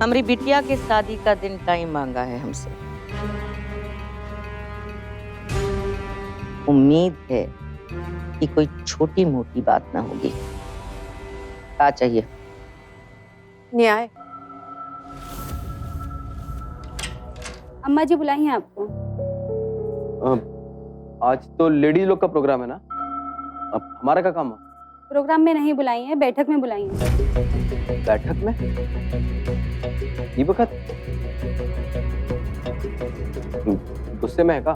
हमारी बिटिया के शादी का दिन टाइम मांगा है हमसे। उम्मीद है कि कोई छोटी मोटी बात ना होगी। क्या चाहिए? न्याय। अम्मा जी बुलाई हैं आपको। आज तो लेडीज लोग का प्रोग्राम है ना, अब हमारा क्या काम है? प्रोग्राम में नहीं बुलाई हैं, बैठक में बुलाई हैं। बैठक में? ये वक्त गुस्से में है का?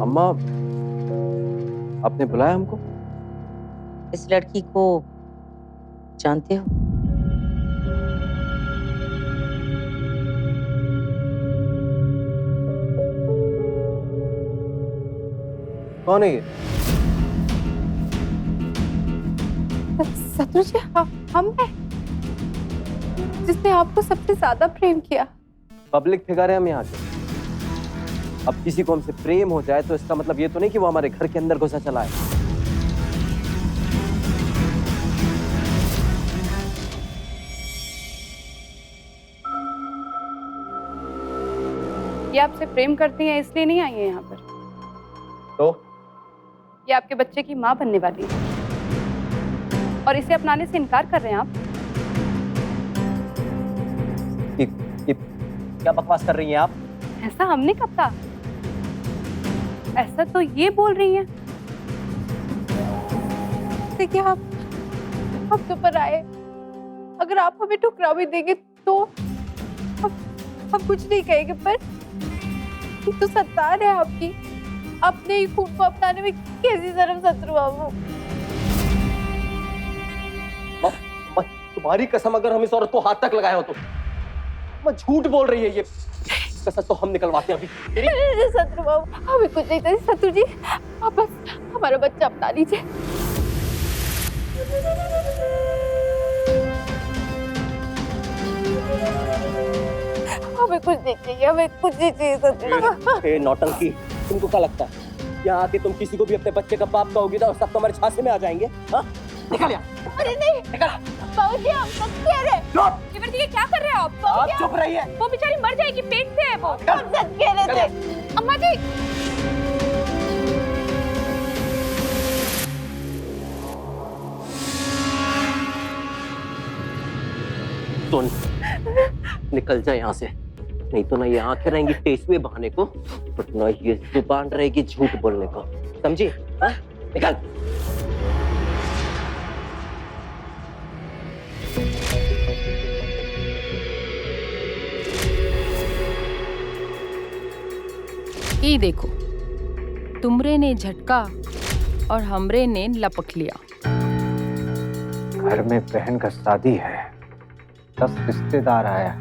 अम्मा, आपने बुलाया हमको? इस लड़की को जानते हो? कौन है ये? शत्रु जी, हम हैं जिसने आपको सबसे ज्यादा प्रेम किया। पब्लिक फिगर है हम यहाँ के। अब किसी को हमसे प्रेम हो जाए तो इसका मतलब ये तो नहीं कि वो हमारे घर के अंदर घुसा चला है। ये आपसे प्रेम करती हैं इसलिए नहीं आई है यहाँ पर। तो ये आपके बच्चे की माँ बनने वाली है और इसे अपनाने से इनकार कर रहे हैं आप। ये क्या बकवास कर रही हैं आप? ऐसा हमने कब कहा? ऐसा तो ये बोल रही हैं। देखिए आप तो पर आए, अगर आप हमें ठुकरा भी देंगे तो हम कुछ नहीं कहेंगे, पर ये तो सत्तार है आपकी। अपने ही खून को अपनाने में कैसी शर्म शत्रु आप हो। तुम्हारी कसम, अगर हम इस औरत को हाथ तक लगाए हो तो मैं झूठ बोल रही है। ये सच तो हम निकलवाते हैं अभी। शत्रु बाबू, हमें कुछ नहीं चाहिए। शत्रु जी, आप बस हमारा बच्चा अपना लीजिए। हमें कुछ नहीं चाहिए, हमें कुछ नहीं चाहिए शत्रु। ए नौटंकी, तुमको क्या लगता है यहाँ आके तुम किसी को भी अपने बच्चे का बाप कहोगी ना और सब तुम्हारे झांसे में आ जाएंगे? हाँ? निकल यहाँ। अरे नहीं निकल। बाबू जी, आप सच कह रहे हैं। चुप। ये क्या कर रहे हैं आप? आप चुप रहिए। वो बेचारी मर जाएगी, पेट से है वो। निकल। हम सच कह रहे थे। अम्मा जी, सुन, निकल जा यहाँ से, नहीं तो ना ये आंखें रहेंगी टेसुए बहाने को, और ना ये जुबान रहेगी झूठ बोलने को। समझी? हाँ? निकल। ये देखो, तुमरे ने झटका और हमरे ने लपक लिया। घर में बहन का शादी है, 10 रिश्तेदार आया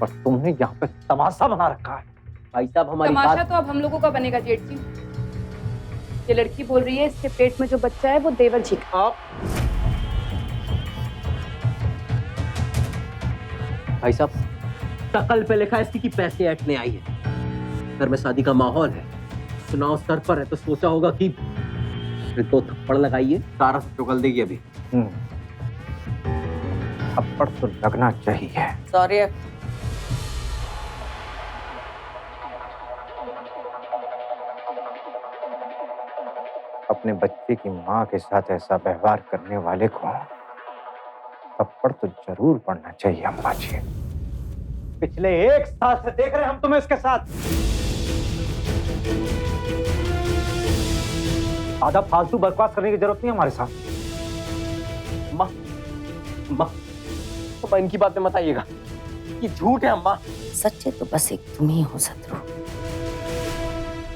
और तुमने यहाँ पे तमाशा बना रखा है। भाई साहब, हमारी तमाशा बात तो अब हम लोगों का बनेगा जेठ जी। ये लड़की बोल रही है इसके पेट में जो बच्चा है वो देवर जी का। आप भाई साहब, शकल पे लिखा है इसकी कि पैसे ऐटने आई है। घर में शादी का माहौल है, चुनाव सर पर है, तो सोचा होगा कि फिर 2 थप्पड़ लगाइए, सारा चुगल देगी अभी। थप्पड़ तो लगना चाहिए। सॉरी। अपने बच्चे की माँ के साथ ऐसा व्यवहार करने वाले को थप्पड़ तो जरूर पड़ना चाहिए अम्मा जी। पिछले 1 साल से देख रहे हैं हम तुम्हें इसके साथ। आधा फालतू बकवास करने की जरूरत नहीं हमारे साथ। अम्मा, अम्मा, अम्मा, इनकी बात में मत आइएगा, ये झूठ है अम्मा। सच्चे तो बस एक तुम ही हो शत्रु।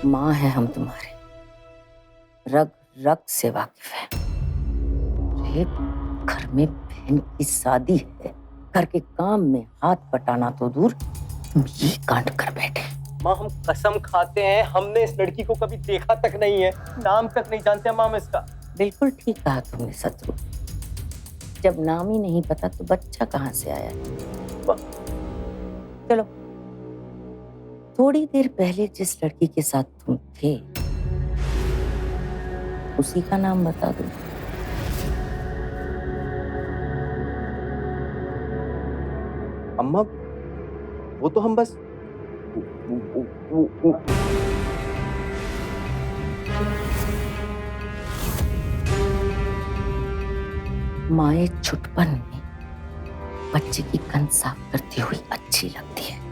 माँ है हम तुम्हारे, रग रग से वाकिफ है। अरे घर में बहन की शादी है, घर के काम में हाथ बटाना तो दूर, तुम ये कांड कर बैठे। माँ, हम कसम खाते हैं हमने इस लड़की को कभी देखा तक नहीं है, नाम तक नहीं जानते माँ हम इसका। बिल्कुल ठीक कहा तुमने शत्रु। जब नाम ही नहीं पता तो बच्चा कहाँ से आया? चलो थोड़ी देर पहले जिस लड़की के साथ तुम थे उसी का नाम बता दो। अम्मा, वो तो हम बस माए छुटपन में बच्चे की कन साफ करती हुई अच्छी लगती है।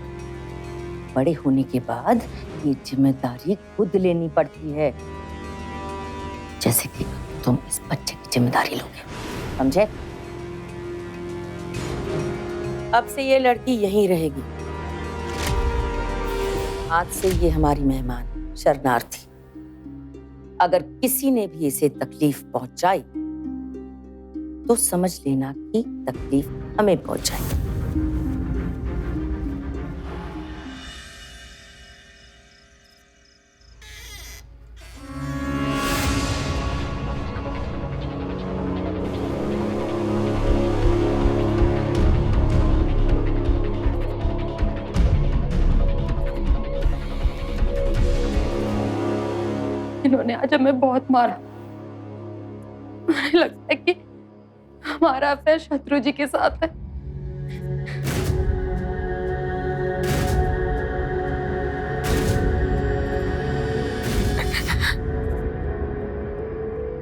बड़े होने के बाद ये जिम्मेदारी खुद लेनी पड़ती है, जैसे कि तुम इस बच्चे की जिम्मेदारी लोगे, समझे? अब से ये लड़की यहीं रहेगी। आज से ये हमारी मेहमान, शरणार्थी। अगर किसी ने भी इसे तकलीफ पहुंचाई तो समझ लेना कि तकलीफ हमें पहुंचाई। इन्होंने आज हमें बहुत मारा। मुझे लगता है कि हमारा अफेयर शत्रु जी के साथ है।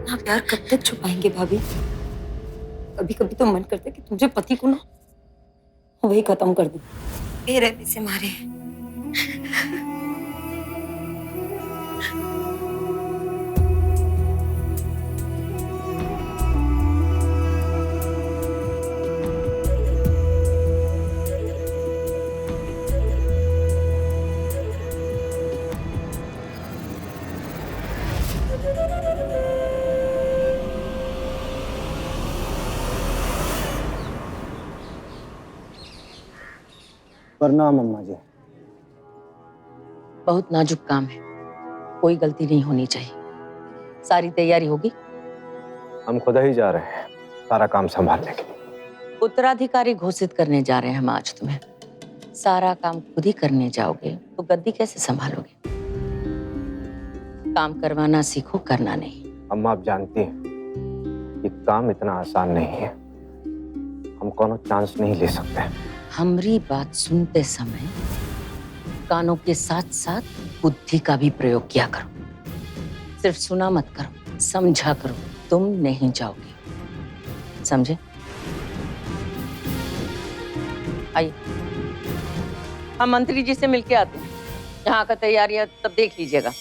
ना प्यार कब तक छुपाएंगे भाभी? कभी कभी तो मन करता है कि तुमसे पति को ना वही खत्म कर दूं। बेरहमी से मारे। प्रणाम अम्मा जी। बहुत नाजुक काम है, कोई गलती नहीं होनी चाहिए। सारी तैयारी होगी? हम खुद ही जा रहे हैं सारा काम संभालने के लिए। उत्तराधिकारी घोषित करने जा रहे हैं हम आज तुम्हें। सारा काम खुद ही करने जाओगे तो गद्दी कैसे संभालोगे? काम करवाना सीखो, करना नहीं। अम्मा, आप जानती हैं कि काम इतना आसान नहीं है। हम कोनो चांस नहीं ले सकते। हमारी बात सुनते समय कानों के साथ साथ बुद्धि का भी प्रयोग किया करो। सिर्फ सुना मत करो, समझा करो। तुम नहीं जाओगे, समझे? आइए, हम मंत्री जी से मिलके आते हैं। यहाँ का तैयारियां तब देख लीजिएगा।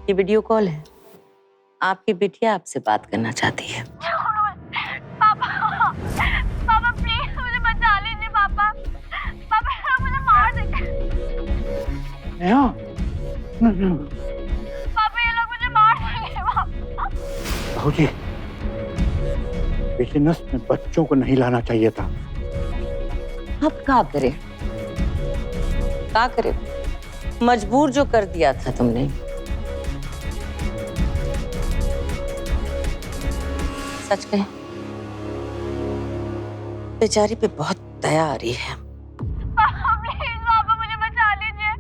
ये वीडियो कॉल है। आपकी बिटिया आपसे बात करना चाहती है। पापा, पापा प्लीज मुझे बचा लीजिए पापा। पापा ये लोग मुझे मार देंगे। पापा ये लोग मुझे मार देंगे पापा। बाबूजी, बिजनेस में बच्चों को नहीं लाना चाहिए था। अब क्या करे? क्या करे? मजबूर जो कर दिया था तुमने। सच कहें, बेचारी पे बहुत दया आ रही है। पापा प्लीज पापा मुझे बचा लीजिए।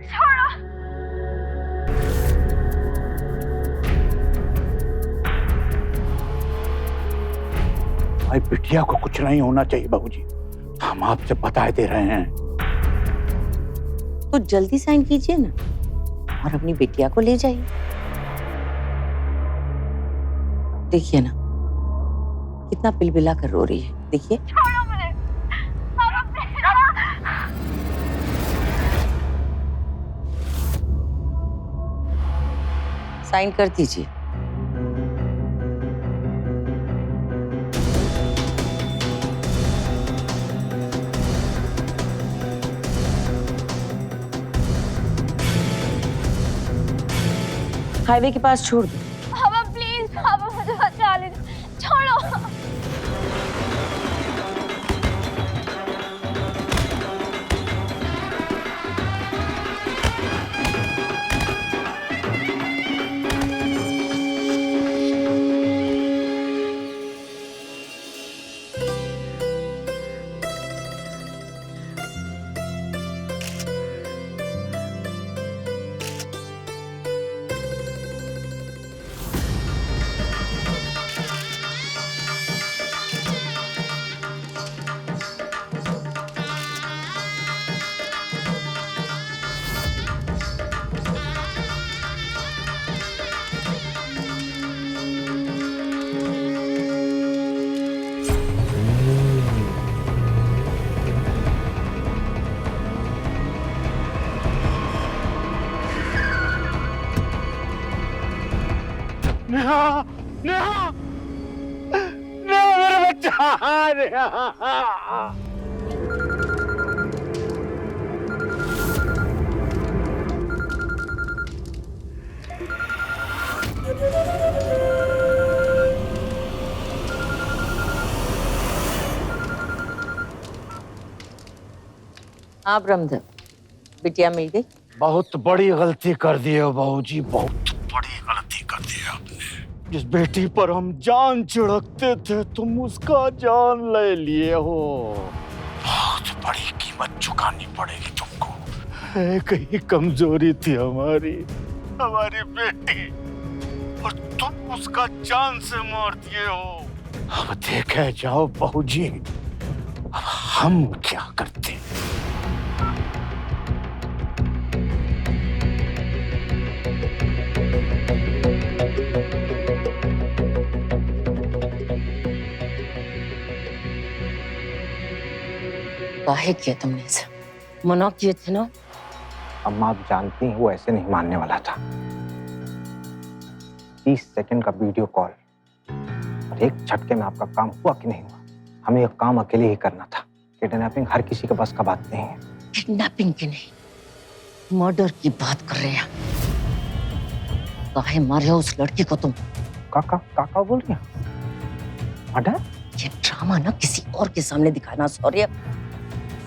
छोड़ो। भाई बिटिया को कुछ नहीं होना चाहिए बाबूजी। हम आपसे बताए दे रहे हैं। तो जल्दी साइन कीजिए ना और अपनी बिटिया को ले जाइए। देखिए ना कितना पिलपिला कर रो रही है। देखिए। छोड़ो मुझे। पापा प्लीज। साइन कर दीजिए। हाईवे के पास छोड़ दो। पापा प्लीज पापा मुझे बचा लीजिए। छोड़ो। नेहा, नेहा, नेहा मेरा बच्चा, नेहा। हाँ ब्रह्मदेव, बिटिया मिल गई? बहुत बड़ी गलती कर दी है बाबूजी, बहुत बड़ी गलती कर दी है आपने। जिस बेटी पर हम जान छिड़कते थे तुम उसका जान ले लिए हो। बहुत बड़ी कीमत चुकानी पड़ेगी तुमको। एक ही कमजोरी थी हमारी, हमारी बेटी, और तुम उसका जान से मार दिए हो। अब देखे जाओ बाबूजी, अब हम क्या करते। काहे किया तुमने इसे? मना किए थे ना? अम्मा आप जानती हैं वो ऐसे नहीं मानने वाला था। 30 सेकंड का वीडियो कॉल और एक झटके में आपका काम हुआ कि नहीं हुआ? हमें ये काम अकेले ही करना था। किडनैपिंग हर किसी के बस का बात नहीं है। किडनैपिंग की नहीं, मर्डर की बात कर रहे हैं। काहे मारे हो उस लड़की को तुम? काका काका बोल रही हैं? मर्डर? ये ड्रामा ना किसी और के सामने दिखाना। सॉरी,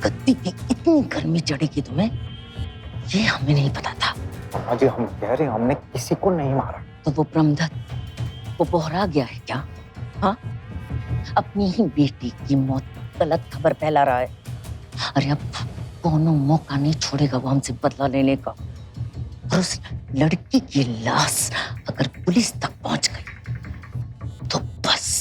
कत्ती की इतनी गर्मी चढ़ेगी तुम्हें, ये हमें नहीं पता था। अजी हम कह रहे हैं हमने किसी को नहीं मारा। तो वो ब्रह्मदत्त वो बोहरा गया है क्या? हाँ, अपनी ही बेटी की मौत गलत खबर फैला रहा है। अरे अब कोनो मौका नहीं छोड़ेगा वो हमसे बदला लेने का। और उस लड़की की लाश अगर पुलिस तक पहुंच गई तो बस।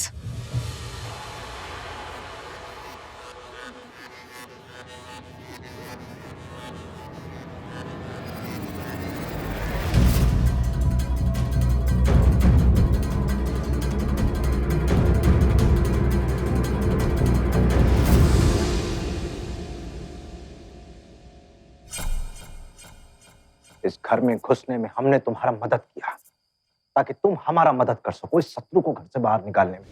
इस घर में घुसने में हमने तुम्हारा मदद किया ताकि तुम हमारा मदद कर सको इस शत्रु को घर से बाहर निकालने में।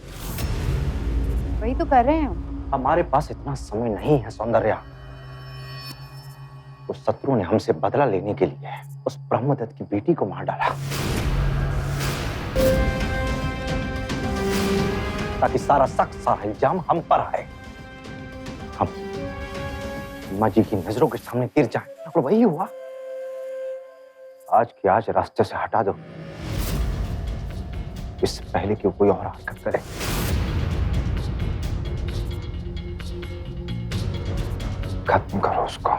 वही तो कर रहे हैं हम। हमारे पास इतना समय नहीं है सौंदर्या। उस शत्रु ने हमसे बदला लेने के लिए उस ब्रह्मदत्त की बेटी को मार डाला ताकि सारा शक, सारा इल्जाम हम पर आए। हम अम्मा जी की नजरों के सामने गिर जाए। और वही हुआ। आज की आज रास्ते से हटा दो, इससे पहले कि कोई और हरकत करे। खत्म करो उसको।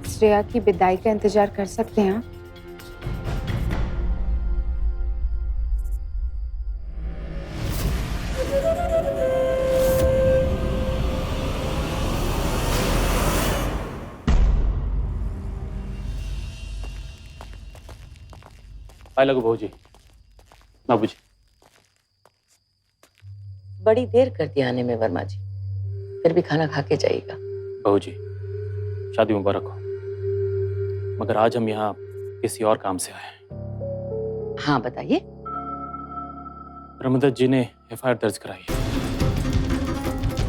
श्रेया की विदाई का इंतजार कर सकते हैं? आए लगो बहू जी, बाबूजी। बड़ी देर कर दी आने में वर्मा जी, फिर भी खाना खा के जाइएगा। बहू जी, शादी मुबारक हो, मगर आज हम यहाँ किसी और काम से आए हैं। हाँ बताइए। ब्रह्मदत्त जी ने FIR दर्ज कराई है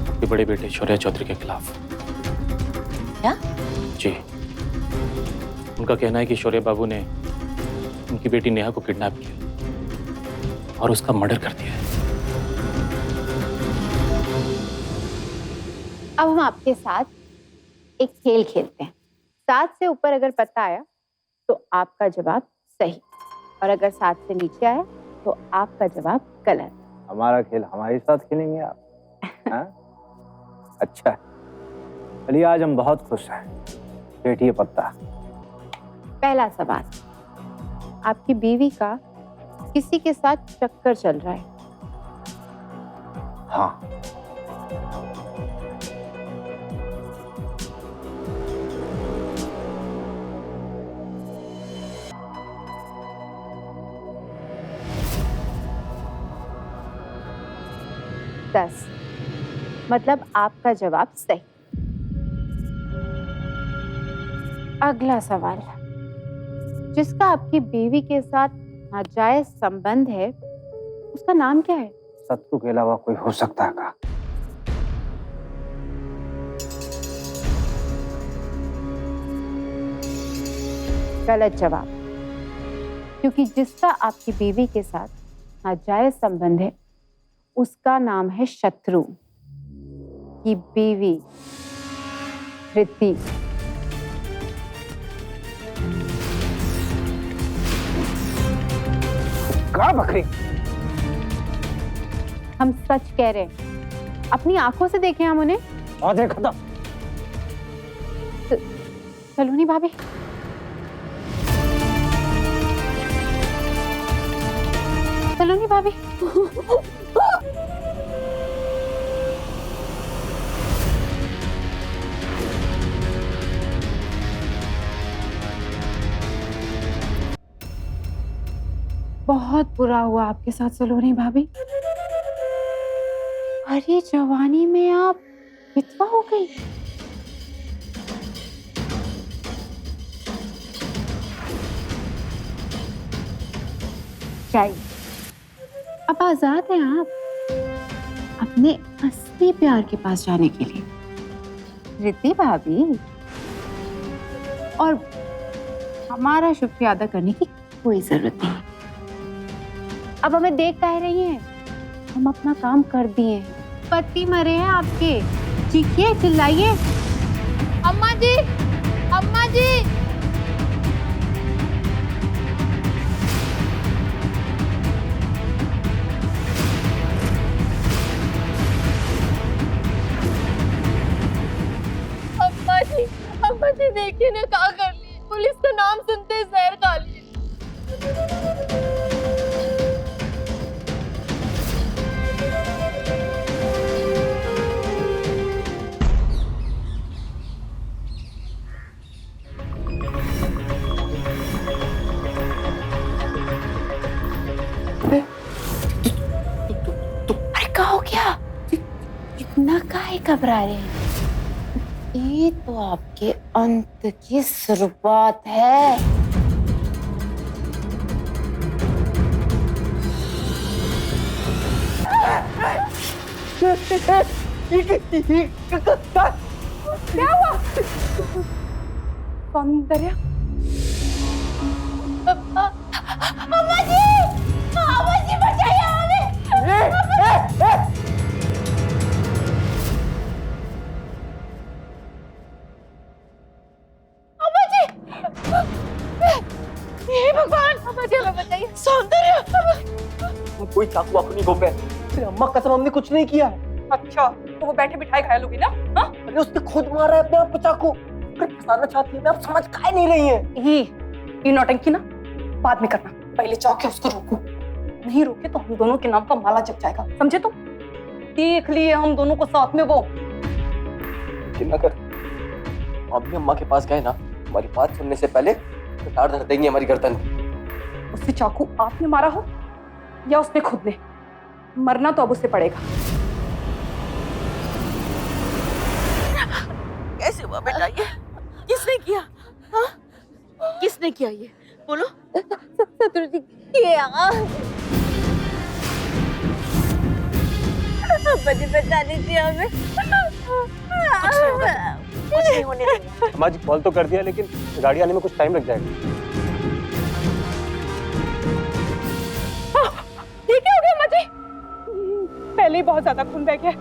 अपने बड़े बेटे शौर्य चौधरी के खिलाफ। क्या? जी, उनका कहना है कि शौर्य बाबू ने उनकी बेटी नेहा को किडनैप किया और उसका मर्डर कर दिया है। अब हम आपके साथ एक खेल खेलते हैं। 7 से ऊपर अगर पता आया तो आपका जवाब सही, और अगर 7 से नीचे आया तो आपका जवाब गलत। हमारा खेल हमारे साथ खेलेंगे आप? हाँ? अच्छा, चलिए आज हम बहुत खुश हैं। बैठिए पत्ता। पहला सवाल, आपकी बीवी का किसी के साथ चक्कर चल रहा है? हाँ। दस, मतलब आपका जवाब सही। अगला सवाल, जिसका आपकी बीवी के साथ नाजायज संबंध है, उसका नाम क्या है? शत्रु के अलावा कोई हो सकता है का? गलत जवाब, क्योंकि जिसका आपकी बीवी के साथ नाजायज संबंध है उसका नाम है शत्रु की बीवी प्रीति। का बकरी? हम सच कह रहे हैं, अपनी आंखों से देखे हम उन्हें। और देखा था। सलोनी भाभी, सलोनी भाभी, बहुत बुरा हुआ आपके साथ सलोनी भाभी। अरे जवानी में आप विधवा हो गई। चाहिए, अब आजाद हैं आप अपने असली प्यार के पास जाने के लिए, रिद्धि भाभी। और हमारा शुक्रिया अदा करने की कोई जरूरत नहीं। अब हमें देख कह रही हैं, हम अपना काम कर दिए हैं। पति मरे हैं आपके, चीखिए, चिल्लाइए। अम्मा जी, अम्मा जी। अम्मा जी देखिए ना क्या कर लिए, पुलिस का नाम सुनते जहर खा लिए। अरे क्या हो गया? इतना काहे घबरा रहे हैं? ये तो आपके अंत की शुरुआत है। क्या हुआ? सौंदर्य, अम्मा जी, बचाइए हमें। हे भगवान, अम्मा जी हमें बताइए। सौंदर्य, कोई चाकू वाकू नहीं घोपे। अरे अम्मा कसम, हमने कुछ नहीं किया है। अच्छा तो वो बैठे बिठाए घायल होगी ना? हाँ? अरे उसने खुद मारा है अपने आप को चाकू। अरे फंसाना चाहती है, आप समझ काहे नहीं रही हैं? ये नौटंकी ना बाद में करना, पहले जाके उसको रोको। नहीं रोके तो हम दोनों के नाम का माला जप जाएगा, समझे? तो देख लिए हम दोनों को साथ में वो। ना कर, आप भी अम्मा के पास गए ना, हमारी बात सुनने से पहले कटार धर देंगे हमारी गर्दन। उससे चाकू आपने मारा हो या उसने खुद ने, मरना तो अब उससे पड़ेगा। कैसे हुआ बेटा ये? किसने किया? हाँ? किसने किया ये? बोलो। शत्रु जी किया। मुझे बता दीजिए हमें। कुछ नहीं होने देंगे। अम्मा जी कॉल तो कर दिया, लेकिन गाड़ी आने में कुछ टाइम लग जाएगा। ये क्या हो गया अम्मा जी? पहले ही बहुत ज्यादा खून बह गया,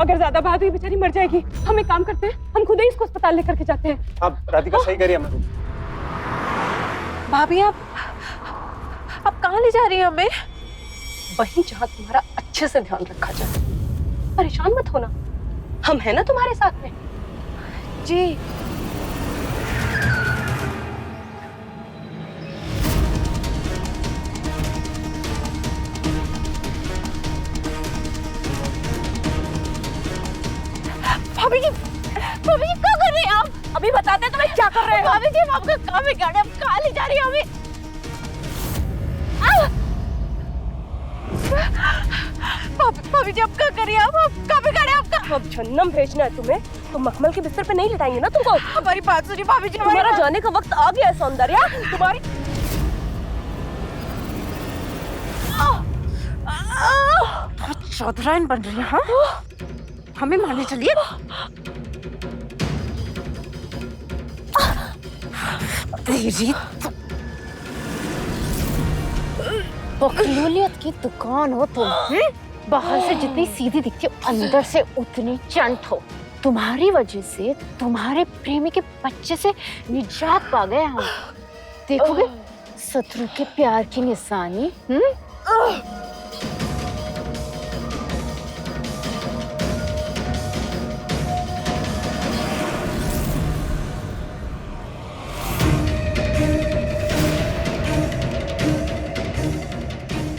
अगर ज्यादा भाग गई बेचारी मर जाएगी। हम एक काम करते हैं, हम खुद ही इसको अस्पताल लेकर के जाते हैं। आप राधिका सही करिए अम्मा जी। भाभी आप कहाँ ले जा रही हैं हमें? वहीं जहाँ तुम्हारा अच्छे से ध्यान रखा जाए। परेशान मत होना, हम हैं ना तुम्हारे साथ में। जी भाभी जी क्या कर रहे हैं आप? अभी बताते हैं तुम्हें क्या कर रहे हैं। भाभी जी हम आपका काम है, गाड़ी आप कहाँ ले जा रही है हमें? भाभी जी आप क्या कर रही हैं? आप कहाँ पे गाड़ी आपका? अब जन्नम भेजना है तुम्हें तो मखमल के बिस्तर पे नहीं लिटाएंगे ना तुमको। हमारी बात सुनिए भाभी जी, तुम्हारा जाने का वक्त आ गया है सौंदर्या। तुम्हारी चौधराइन बन रही है? हाँ, हमें मारने चलिए। तेरी बकलोलियत की दुकान हो तुम। बाहर से जितनी सीधी दिखती हो, अंदर से उतनी चंट हो। तुम्हारी वजह से तुम्हारे प्रेमी के बच्चे से निजात पा गए हम। देखोगे शत्रु के प्यार की निशानी।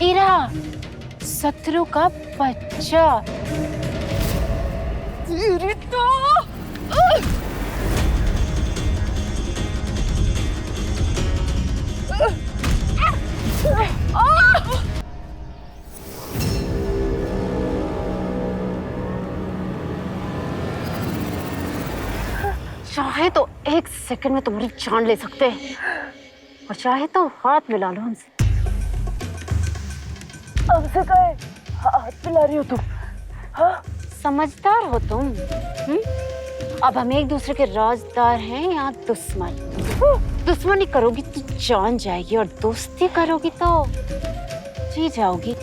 ईरा, शत्रु का बच्चा। चाहे तो एक सेकंड में तुम्हारी जान ले सकते हैं और चाहे तो हाथ मिला लो हमसे। हमसे कहे हाथ मिला रही हो तुम? हाँ? समझदार हो तुम। अब हम एक दूसरे के राजदार हैं या दुश्मन? दुश्मनी करोगी तो जान जाएगी और दोस्ती करोगी तो जी जाओगी।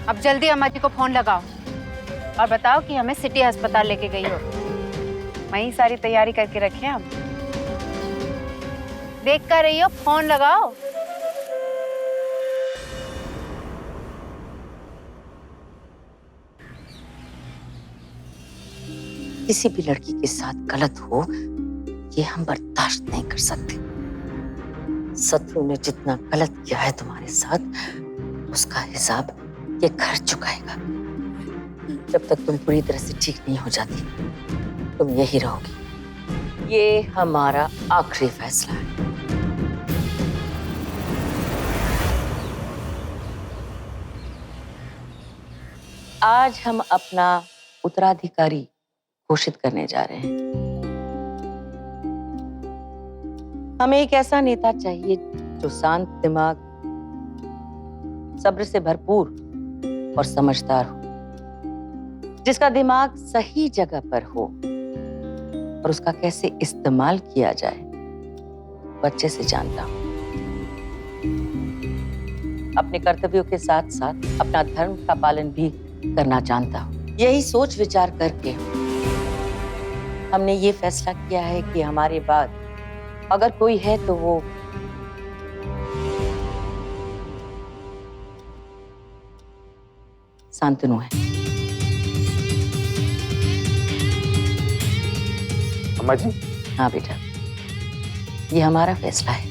अब जल्दी अम्मा जी को फोन लगाओ और बताओ कि हमें सिटी अस्पताल लेके गई हो। वहीं सारी तैयारी करके रखे हम। देख कर रही हो, फोन लगाओ। किसी भी लड़की के साथ गलत हो, ये हम बर्दाश्त नहीं कर सकते। शत्रु ने जितना गलत किया है तुम्हारे साथ, उसका हिसाब ये घर चुकाएगा। जब तक तुम पूरी तरह से ठीक नहीं हो जाती, तुम यही रहोगी। ये हमारा आखिरी फैसला है। आज हम अपना उत्तराधिकारी घोषित करने जा रहे हैं। हमें एक ऐसा नेता चाहिए जो शांत दिमाग, सब्र से भरपूर और समझदार हो, जिसका दिमाग सही जगह पर हो और उसका कैसे इस्तेमाल किया जाए वो अच्छे से जानता हूं। अपने कर्तव्यों के साथ साथ अपना धर्म का पालन भी करना जानता हूं। यही सोच विचार करके हमने ये फैसला किया है कि हमारे बाद अगर कोई है तो वो शांतनु है। अम्मा जी? हाँ बेटा, ये हमारा फैसला है।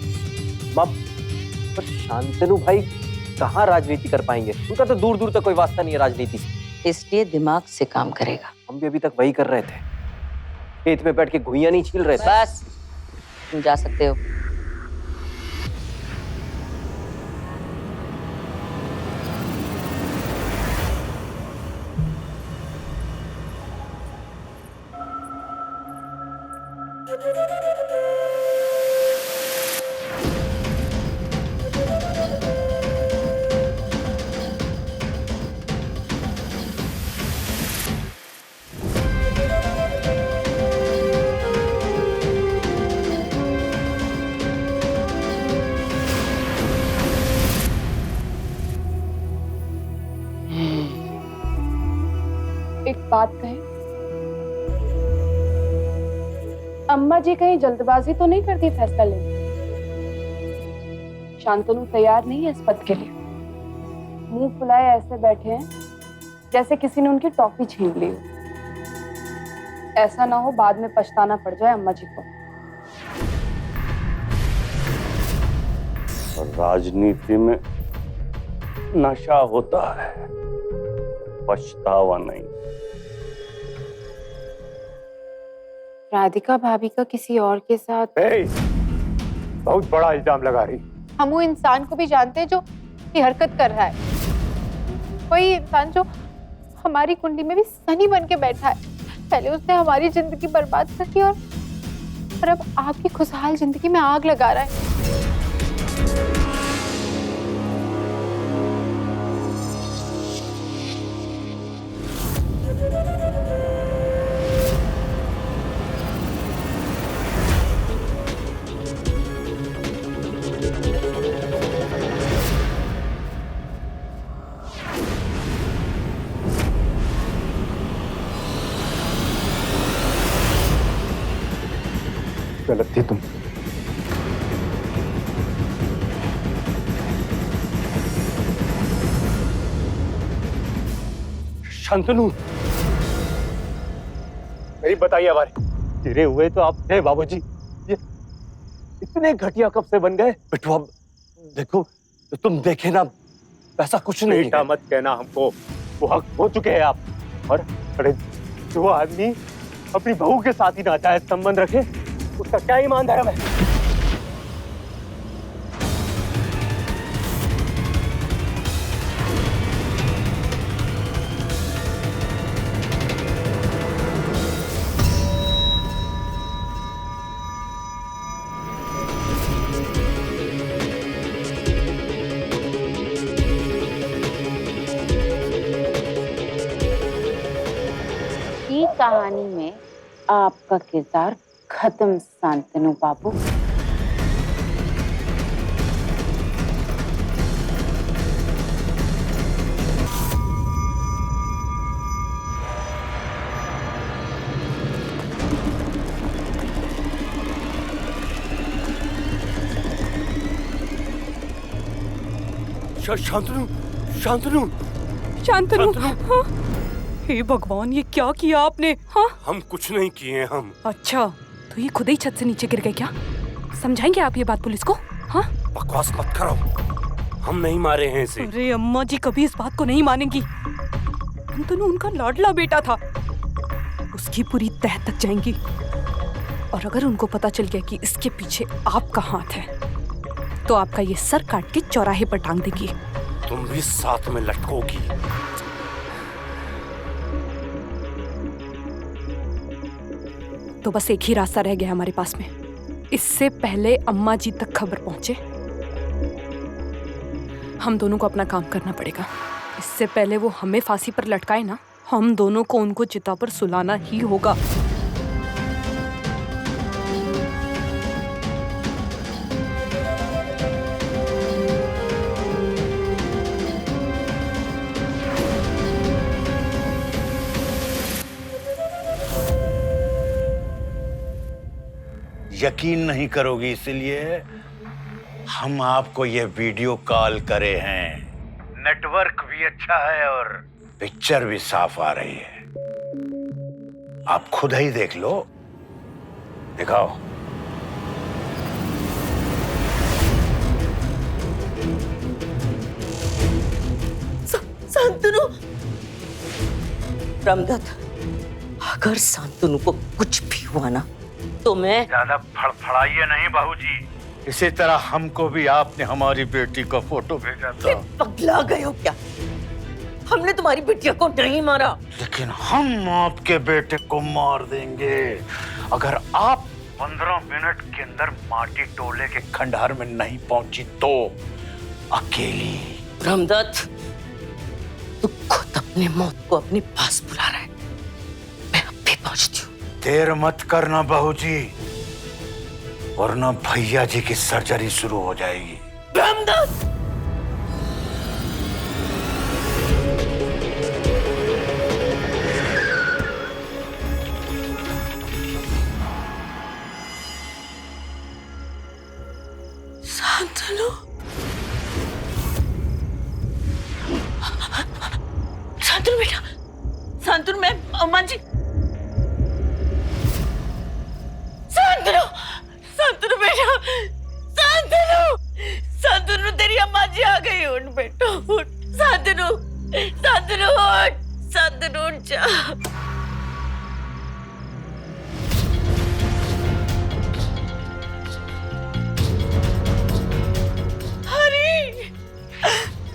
बाप, पर शांतनु भाई कहाँ राजनीति कर पाएंगे? उनका तो दूर दूर तक कोई वास्ता नहीं है राजनीति से। इसलिए दिमाग से काम करेगा। हम भी अभी तक वही कर रहे थे, खेत में बैठ के घुइयां नहीं छील रहे थे। बस, तुम जा सकते हो। एक बात कहें, अम्मा जी कहीं जल्दबाजी तो नहीं करती फैसला लेने? शांतनु तैयार नहीं है इस पद के लिए। मुंह फुलाए ऐसे बैठे हैं जैसे किसी ने उनकी टॉफी छीन ली हो। ऐसा ना हो बाद में पछताना पड़ जाए अम्मा जी को। राजनीति में नशा होता है, पछतावा नहीं। राधिका भाभी का किसी और के साथ? बहुत बड़ा इल्जाम लगा रही। हम वो इंसान को भी जानते हैं जो ये हरकत कर रहा है। वही इंसान जो हमारी कुंडली में भी सनी बन के बैठा है। पहले उसने हमारी जिंदगी बर्बाद कर दी और अब आपकी खुशहाल जिंदगी में आग लगा रहा है। गलत थी तुम। शांतनु, मेरी बताइए हमारे गिरे हुए तो आप थे बाबूजी, ये इतने घटिया कब से बन गए? बेटू अब देखो, तो तुम देखे ना, ऐसा कुछ नहीं बेटा है। मत कहना हमको, वो हक हो चुके हैं आप। और अरे जो आदमी अपनी बहू के साथ ही नाजायज संबंध रखे, उसका क्या ईमान धर्म है? ये कहानी में आपका किरदार खत्म शांतनु बाबू। शांतनु, शांतनु, शांतनु, हाँ? हे भगवान, ये क्या किया आपने? हाँ? हम कुछ नहीं किए हम। अच्छा, तो ये खुद ही छत से नीचे गिर गए क्या? समझाएंगे आप ये बात पुलिस को? हाँ? बकवास मत करो, हम नहीं मारे हैं इसे। अरे अम्मा जी कभी इस बात को नहीं मानेंगी। शांतनु उनका लाडला बेटा था, उसकी पूरी तह तक जाएंगी। और अगर उनको पता चल गया कि इसके पीछे आपका हाथ है, तो आपका ये सर काट के चौराहे पर टांग देगी। तुम भी साथ में लटकोगी। तो बस एक ही रास्ता रह गया हमारे पास में। इससे पहले अम्मा जी तक खबर पहुंचे, हम दोनों को अपना काम करना पड़ेगा। इससे पहले वो हमें फांसी पर लटकाए ना, हम दोनों को उनको चिता पर सुलाना ही होगा। यकीन नहीं करोगी, इसलिए हम आपको ये वीडियो कॉल करे हैं। नेटवर्क भी अच्छा है और पिक्चर भी साफ आ रही है। आप खुद ही देख लो, दिखाओ। शांतनु, रामदत्त, अगर शांतनु को कुछ भी हुआ ना, तो मैं ज्यादा फड़फड़ाइए नहीं बाबूजी। इसी तरह हमको भी आपने हमारी बेटी का फोटो भेजा था। पगला गए हो क्या? हमने तुम्हारी बिटिया को नहीं मारा। लेकिन हम आपके बेटे को मार देंगे अगर आप 15 मिनट के अंदर माटी टोले के खंडहर में नहीं पहुंची तो। अकेली। रामदत्त, तू खुद अपने मौत को अपने पास बुला रहा है। मैं अब भी पहुंचती हूँ। देर मत करना बहूजी, वरना भैया जी की सर्जरी शुरू हो जाएगी। रामदत्त! शांतनु, शांतनु बेटा, शांतनु, मैं अम्मा जी। शांतनु, शांतनु बेटा, शांतनु, शांतनु, तेरी अम्मा जी आ गई। उठ बेटा, उठ। शांतनु, शांतनु, उठ। शांतनु, उठ जा।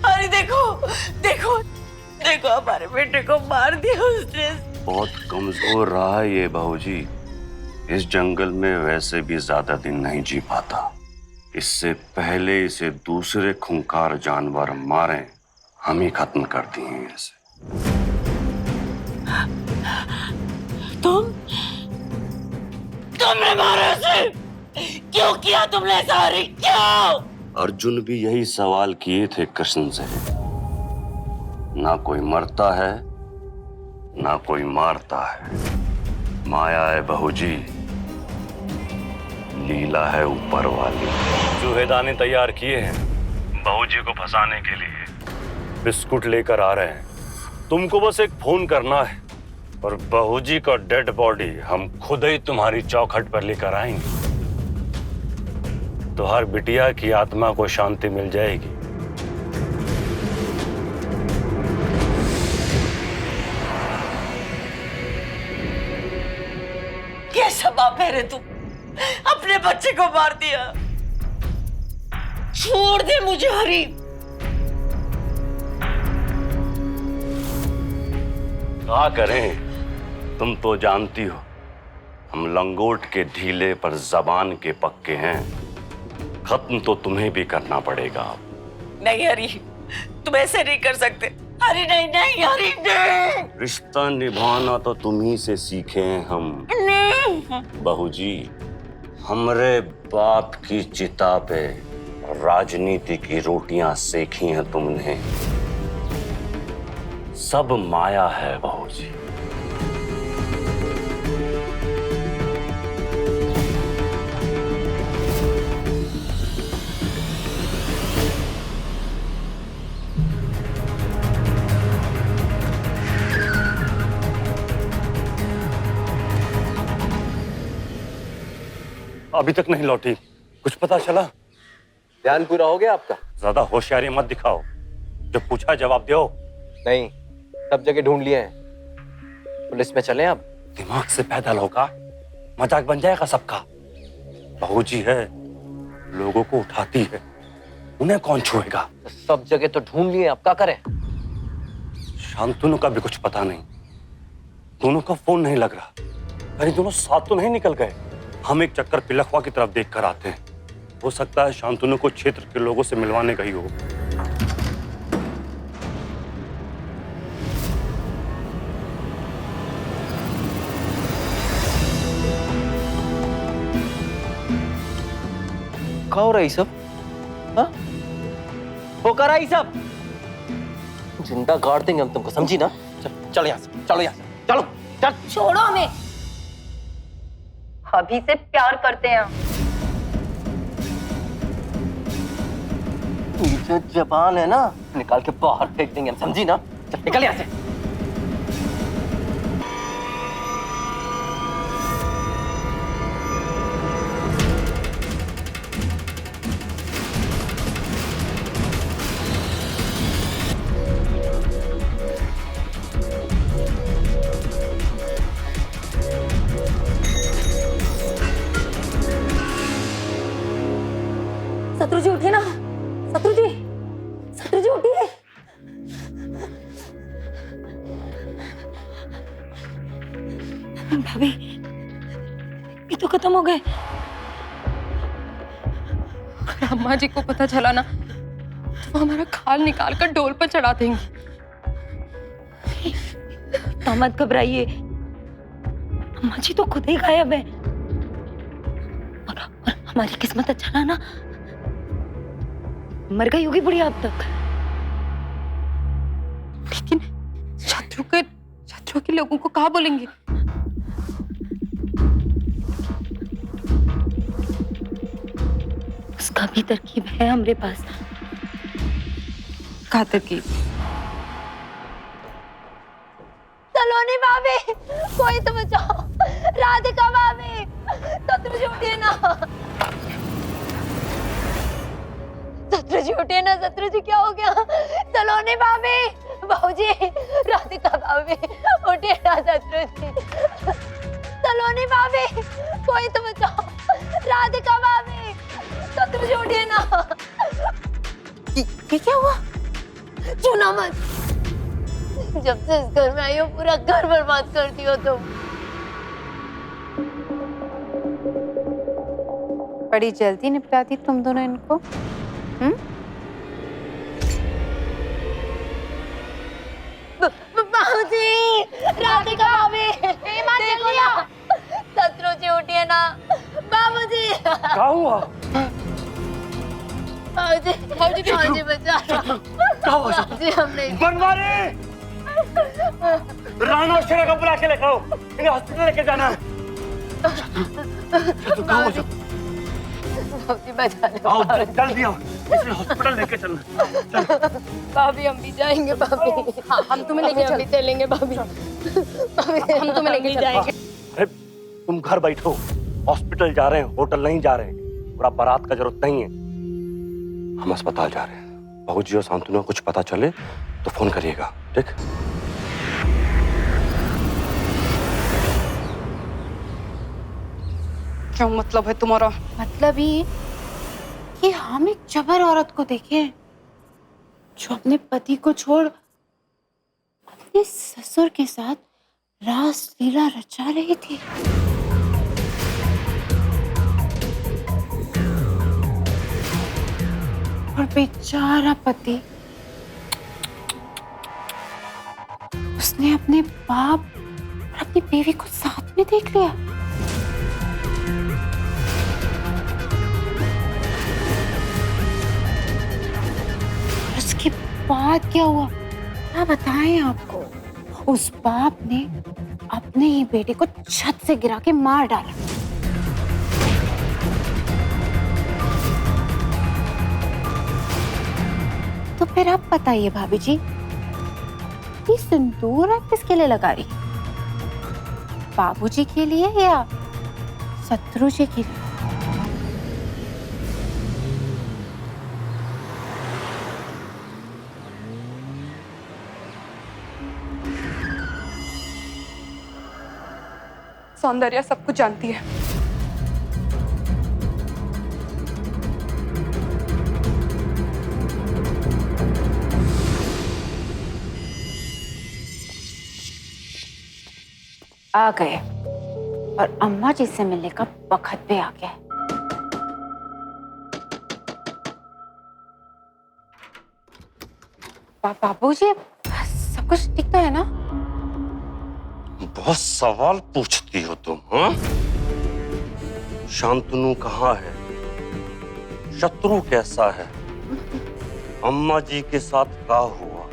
अरे देखो, देखो, देखो, हमारे बेटे को मार दिया उसने। बहुत कमजोर रहा है ये बाबूजी। इस जंगल में वैसे भी ज्यादा दिन नहीं जी पाता। इससे पहले इसे दूसरे खूंखार जानवर मारे, हम ही खत्म कर दिए इसे। तुमने मारा उसे? क्यों किया तुमने सारी? क्यों? अर्जुन भी यही सवाल किए थे कृष्ण से। ना कोई मरता है ना कोई मारता है। माया है बहूजी, लीला है ऊपर वाली। चूहेदानी तैयार किए हैं बहूजी को फंसाने के लिए। बिस्कुट लेकर आ रहे हैं, तुमको बस एक फोन करना है और बहूजी का डेड बॉडी हम खुद ही तुम्हारी चौखट पर लेकर आएंगे। तो हर बिटिया की आत्मा को शांति मिल जाएगी। कैसा बाप है रे तू? अपने बच्चे को मार दिया। छोड़ दे मुझे हरी। क्या करें, तुम तो जानती हो हम लंगोट के ढीले पर जबान के पक्के हैं। खत्म तो तुम्हें भी करना पड़ेगा। नहीं हरी, तुम ऐसे नहीं कर सकते। हरी नहीं, नहीं हरी नहीं। रिश्ता निभाना तो तुम ही से सीखे हैं हम। नहीं बहूजी, हमरे बाप की चिता पे राजनीति की रोटियां सेकी हैं तुमने। सब माया है बहूजी। अभी तक नहीं लौटी, कुछ पता चला? ध्यान पूरा हो गया आपका? ज्यादा होशियारी मत दिखाओ, जब पूछा जवाब दो। नहीं, सब जगह ढूंढ लिए हैं। पुलिस में चलें अब? दिमाग से पैदल होगा, मजाक बन जाएगा सबका। बहूजी है, लोगों को उठाती है, उन्हें कौन छुएगा? सब जगह तो ढूंढ लिए, अब क्या करें? शांतनु का भी कुछ पता नहीं, दोनों का फोन नहीं लग रहा। अरे दोनों साथ तो नहीं निकल गए। हम एक चक्कर पिलखवा की तरफ देख कर आते हैं, हो सकता है शांतनु को क्षेत्र के लोगों से मिलवाने का ही हो। क्या हो रहा है सब? हाँ? वो कर रहा है सब? जिंदा गाड़ देंगे हम तुमको, समझी ना? चलो यहाँ से, चलो यहाँ से, चलो चल। छोड़ो हमें, अभी से प्यार करते हैं। जो जबान है ना, निकाल के बाहर फेंक देंगे हम, समझी ना? चल निकल यहाँ से। शत्रुजी उठिए ना, शत्रुजी, शत्रुजी उठिए। भाभी, ये तो खत्म हो गए। अम्मा जी को पता चला ना तो हमारा खाल निकाल कर डोल पर चढ़ा देंगी। मत घबराइए, अम्मा जी तो खुद ही गायब है। और हमारी किस्मत अच्छा रहा ना, मर गई होगी बुढ़िया अब तक। लेकिन शत्रु के लोगों को कहाँ बोलेंगे? उसका भी तरकीब है हमारे पास। क्या तरकीब? सलोनी भाभी, कोई तो बचाओ। राधिका भाभी, शत्रुजी उठिए ना। शत्रुजी उठिए ना, शत्रुजी क्या हो गया? सलोनी भाभी, बाबूजी, राधिका भाभी उठिए ना। शत्रुजी, सलोनी भाभी, कोई तो बचाओ। राधिका भाभी, शत्रुजी उठिए ना। ये क्या हुआ? छूना मत, जब से इस घर में आई हो पूरा घर बर्बाद कर दियो तुम। बड़ी जल्दी निपटा दी तुम दोनों इनको। बाबूजी, राधिका भाभी, देखो ना, शत्रु जी उठिए ना, बाबूजी। क्या हुआ? बाबूजी बचा लो। बाबूजी हमने बनवारी, राणा और शेरा को बुला के लेकर आओ, इन्हें हॉस्पिटल लेके जाना है। बाबूजी बचा लो। आओ जल्दी आओ, इसे हॉस्पिटल लेके चलना। भाभी हम भी जाएंगे भाभी। हाँ, हम तुम्हें लेके चलेंगे भाभी। हम तुम्हें लेके जाएंगे। अरे तुम घर बैठो, हॉस्पिटल जा रहे हैं, होटल नहीं जा रहे हैं, पूरा बारात का जरूरत नहीं है। हम अस्पताल जा रहे हैं। बाबूजी और शांतनु को कुछ पता चले तो फोन करिएगा, ठीक? क्या मतलब है तुम्हारा? मतलब ये कि हम एक जबर औरत को देखे जो अपने पति को छोड़ अपने ससुर के साथ रास लीला रचा रही थी। और बेचारा पति, उसने अपने बाप और अपनी बीवी को साथ में देख लिया। उसके बाद क्या हुआ क्या बताएं आपको। उस बाप ने अपने ही बेटे को छत से गिरा के मार डाला। तो फिर आप बताइए भाभी जी, ये सिंदूर आप किसके लिए लगा रही? बाबूजी के लिए या शत्रु जी के लिए? सौंदर्या सब कुछ जानती है। आ गए और अम्मा जी से मिलने का वक्त भी आ गया। बाबूजी सब कुछ ठीक तो है ना? बहुत सवाल पूछती हो तुम, हाँ? शांतनु कहाँ है? शत्रु कैसा है? अम्मा जी के साथ क्या हुआ?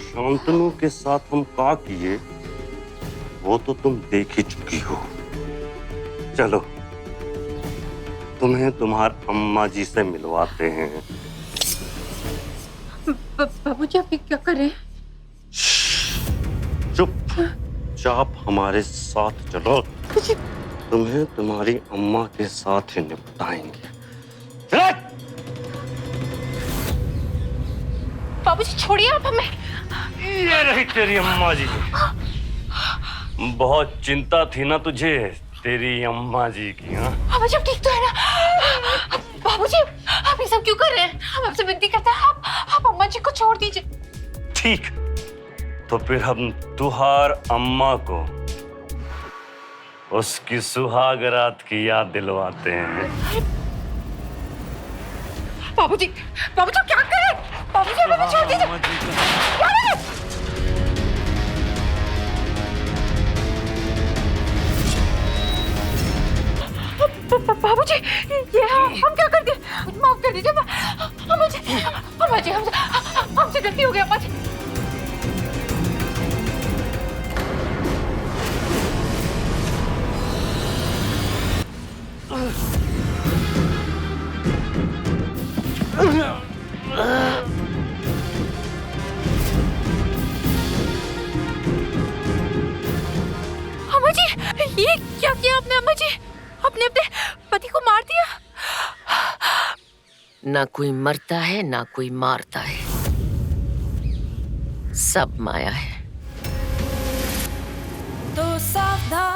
शांतनु के साथ हम क्या किए वो तो तुम देख ही चुकी हो। चलो तुम्हें तुम्हार अम्मा जी से मिलवाते हैं। बाबूजी आप क्या करें? चुपचाप हमारे साथ चलो, तुम्हें तुम्हारी अम्मा के साथ ही निपटाएंगे। बाबूजी छोड़िए आप हमें। ये रही तेरी अम्मा जी। बहुत चिंता थी ना तुझे तेरी अम्मा जी की, हाँ? बाबूजी आप ठीक तो है ना? बाबूजी आप ये सब क्यों कर रहे हैं? हम आपसे विनती करते हैं, आप अम्मा जी को छोड़ दीजिए। ठीक, तो फिर हम तुहार अम्मा को उसकी सुहाग रात की याद दिलवाते हैं। बाबूजी क्या करें? बाबूजी हमें छोड़ दीजिए। बाबूजी ये हम क्या कर दिए? माफ कर दीजिए अम्मा जी, हमसे गलती हो गई अम्मा जी। अम्मा जी ये क्या किया आपने? अम्मा जी आपने अपने पति को मार दिया। ना कोई मरता है ना कोई मारता है, सब माया है। तो सावधान।